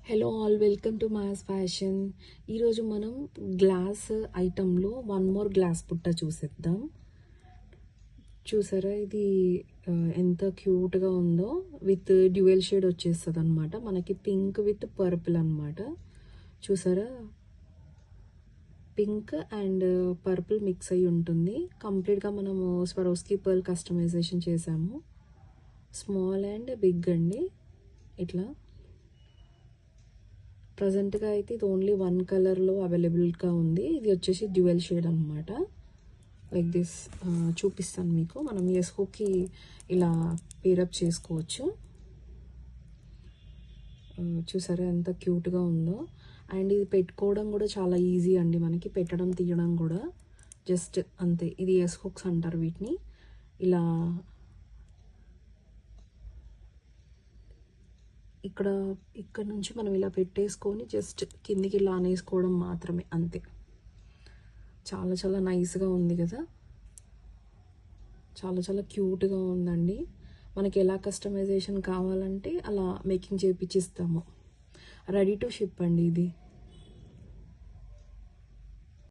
Hello all, welcome to mass fashion. ఈరోజు మనం glass ఐటెంలో one more glass పుట్ట చూసేద్దాం. చూసారా ఇది ఎంత క్యూట్గా ఉందో. విత్ డ్యూయల్ షేడ్ వచ్చేస్తుంది అనమాట. మనకి పింక్ విత్ పర్పుల్ అనమాట. చూసారా, పింక్ అండ్ పర్పుల్ మిక్స్ అయ్యి ఉంటుంది. కంప్లీట్గా మనము స్వరోస్కీ పర్ల్ కస్టమైజేషన్ చేసాము. స్మాల్ అండ్ బిగ్ అండి. ఇట్లా ప్రజెంట్గా అయితే ఇది ఓన్లీ వన్ కలర్లో అవైలబుల్గా ఉంది. ఇది వచ్చేసి డ్యూయల్ షేడ్ అనమాట. లైక్ దిస్ చూపిస్తాను మీకు. మనం ఎస్కోకి ఇలా పేరప్ చేసుకోవచ్చు. చూసారా ఎంత క్యూట్గా ఉందో. అండ్ ఇది పెట్టుకోవడం కూడా చాలా ఈజీ అండి. మనకి పెట్టడం తీయడం కూడా జస్ట్ అంతే. ఇది ఎస్కోక్స్ అంటారు వీటిని. ఇలా ఇక్కడ నుంచి మనం ఇలా పెట్టేసుకొని జస్ట్ కిందికి ఇలా అనేసుకోవడం మాత్రమే, అంతే. చాలా చాలా నైస్గా ఉంది కదా, చాలా చాలా క్యూట్గా ఉందండి. మనకి ఎలా కస్టమైజేషన్ కావాలంటే అలా మేకింగ్ చేయించిస్తాము. రెడీ టు షిప్ అండి ఇది.